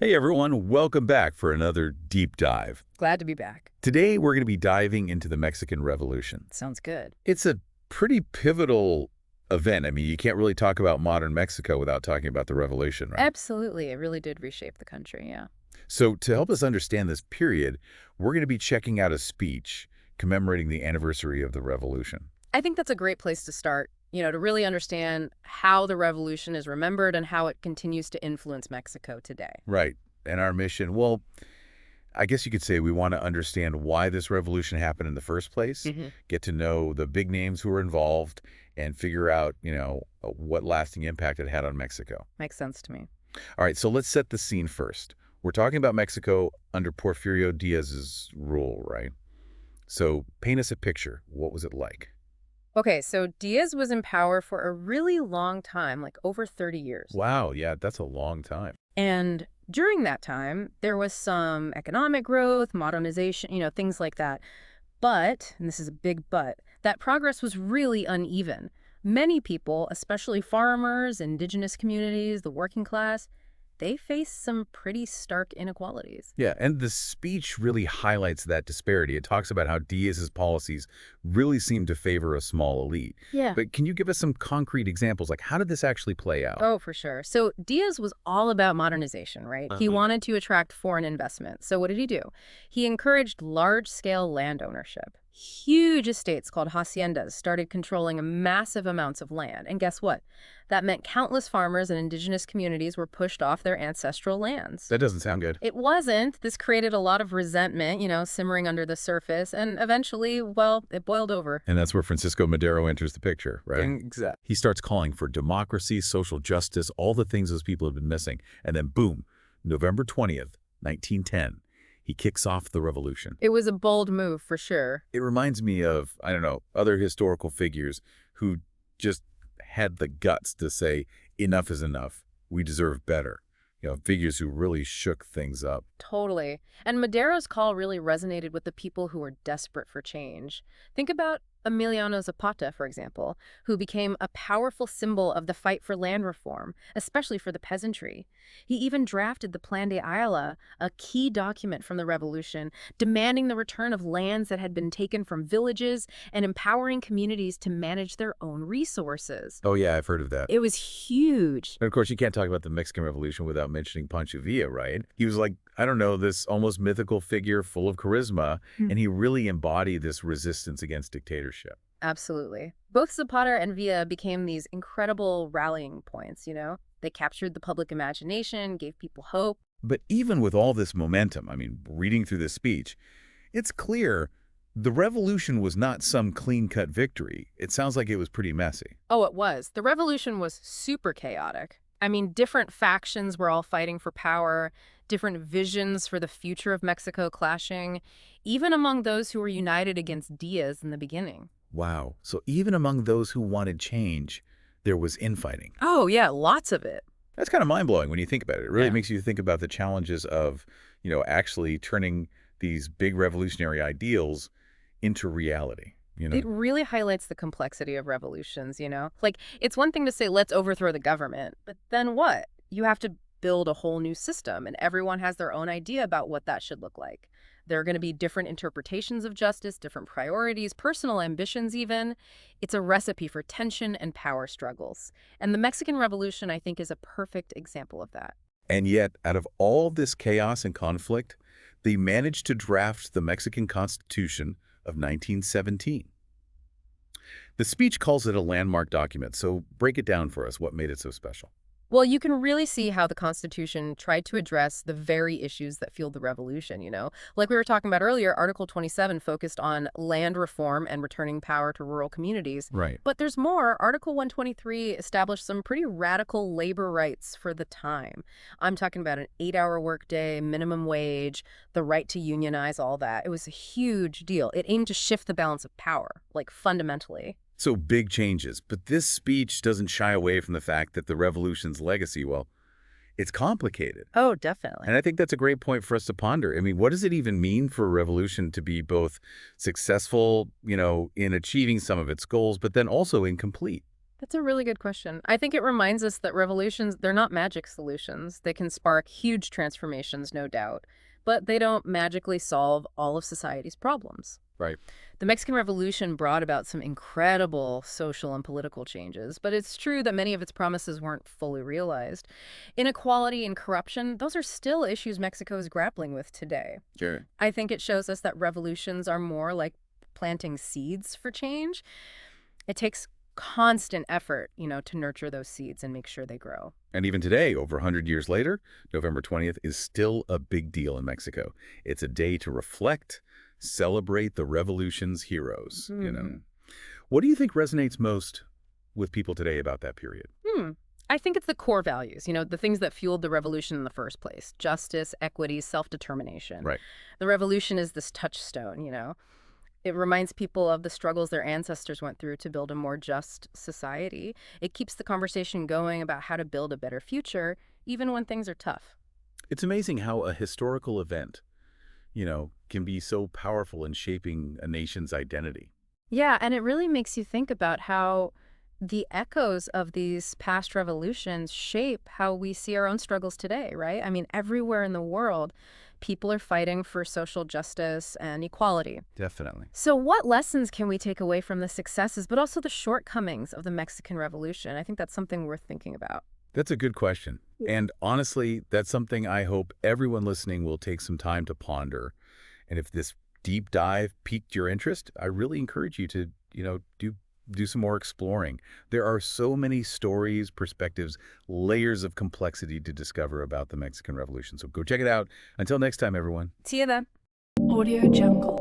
Hey everyone, welcome back for another deep dive. Glad to be back. Today we're going to be diving into the Mexican Revolution. Sounds good. It's a pretty pivotal event. I mean, you can't really talk about modern Mexico without talking about the revolution, right? Absolutely. It really did reshape the country, yeah. So to help us understand this period, we're going to be checking out a speech commemorating the anniversary of the revolution. I think that's a great place to start, to really understand how the revolution is remembered and how it continues to influence Mexico today. Right. And our mission, well, I guess you could say we want to understand why this revolution happened in the first place, get to know the big names who were involved, and figure out, what lasting impact it had on Mexico. Makes sense to me. All right, so let's set the scene first. We're talking about Mexico under Porfirio Diaz's rule, right? So paint us a picture. What was it like? Okay, so Diaz was in power for a really long time, like over 30 years. Wow, yeah, that's a long time. And during that time, there was some economic growth, modernization, things like that. But, and this is a big but, that progress was really uneven. Many people, especially farmers, indigenous communities, the working class, they faced some pretty stark inequalities. Yeah, and the speech really highlights that disparity. It talks about how Diaz's policies really seem to favor a small elite. Yeah. But can you give us some concrete examples? Like, how did this actually play out? Oh, for sure. So Diaz was all about modernization, right? He wanted to attract foreign investment. So what did he do? He encouraged large-scale land ownership. Huge estates called haciendas started controlling massive amounts of land. And guess what? That meant countless farmers and indigenous communities were pushed off their ancestral lands. That doesn't sound good. It wasn't. This created a lot of resentment, simmering under the surface. And eventually, well, it boiled over. And that's where Francisco Madero enters the picture, right? Exactly. He starts calling for democracy, social justice, all the things those people have been missing. And then boom, November 20th, 1910. He kicks off the revolution. It was a bold move, for sure. It reminds me of, I don't know, other historical figures who just had the guts to say, enough is enough. We deserve better. Figures who really shook things up. Totally. And Madero's call really resonated with the people who were desperate for change. Think about Emiliano Zapata, for example, who became a powerful symbol of the fight for land reform, especially for the peasantry. He even drafted the Plan de Ayala, a key document from the revolution, demanding the return of lands that had been taken from villages and empowering communities to manage their own resources. Oh, yeah, I've heard of that. It was huge. And of course, you can't talk about the Mexican Revolution without mentioning Pancho Villa, right? He was like, I don't know, this almost mythical figure full of charisma, and he really embodied this resistance against dictatorship. Absolutely. Both Zapata and Villa became these incredible rallying points, They captured the public imagination, gave people hope. But even with all this momentum, I mean, reading through this speech, it's clear the revolution was not some clean-cut victory. It sounds like it was pretty messy. Oh, it was. The revolution was super chaotic. I mean, different factions were all fighting for power, different visions for the future of Mexico clashing, even among those who were united against Diaz in the beginning. Wow. So even among those who wanted change, there was infighting. Oh, yeah, lots of it. That's kind of mind-blowing when you think about it. It really Yeah. makes you think about the challenges of, actually turning these big revolutionary ideals into reality. It really highlights the complexity of revolutions, Like, it's one thing to say, let's overthrow the government, but then what? You have to build a whole new system, and everyone has their own idea about what that should look like. There are going to be different interpretations of justice, different priorities, personal ambitions even. It's a recipe for tension and power struggles. And the Mexican Revolution, I think, is a perfect example of that. And yet, out of all this chaos and conflict, they managed to draft the Mexican Constitution of 1917. The speech calls it a landmark document, so break it down for us. What made it so special? Well, you can really see how the Constitution tried to address the very issues that fueled the revolution, Like we were talking about earlier, Article 27 focused on land reform and returning power to rural communities. Right. But there's more. Article 123 established some pretty radical labor rights for the time. I'm talking about an 8-hour workday, minimum wage, the right to unionize, all that. It was a huge deal. It aimed to shift the balance of power, like fundamentally. So big changes, but this speech doesn't shy away from the fact that the revolution's legacy, well, it's complicated. Oh, definitely. And I think that's a great point for us to ponder. I mean, what does it even mean for a revolution to be both successful, in achieving some of its goals, but then also incomplete? That's a really good question. I think it reminds us that revolutions, they're not magic solutions. They can spark huge transformations, no doubt, but they don't magically solve all of society's problems. Right. The Mexican Revolution brought about some incredible social and political changes, but it's true that many of its promises weren't fully realized. Inequality and corruption, those are still issues Mexico is grappling with today. Sure. I think it shows us that revolutions are more like planting seeds for change. It takes constant effort, to nurture those seeds and make sure they grow. And even today, over 100 years later, November 20th is still a big deal in Mexico. It's a day to reflect, celebrate the revolution's heroes. What do you think resonates most with people today about that period? I think it's the core values, the things that fueled the revolution in the first place. Justice, equity, self-determination. Right. The revolution is this touchstone. It reminds people of the struggles their ancestors went through to build a more just society. It keeps the conversation going about how to build a better future, even when things are tough. It's amazing how a historical event, can be so powerful in shaping a nation's identity. Yeah, and it really makes you think about how the echoes of these past revolutions shape how we see our own struggles today, right? I mean, everywhere in the world, people are fighting for social justice and equality. Definitely. So what lessons can we take away from the successes, but also the shortcomings of the Mexican Revolution? I think that's something worth thinking about. That's a good question. And honestly, that's something I hope everyone listening will take some time to ponder. And if this deep dive piqued your interest, I really encourage you to, do some more exploring. There are so many stories, perspectives, layers of complexity to discover about the Mexican Revolution. So go check it out. Until next time, everyone. See you then. Audio Jungle.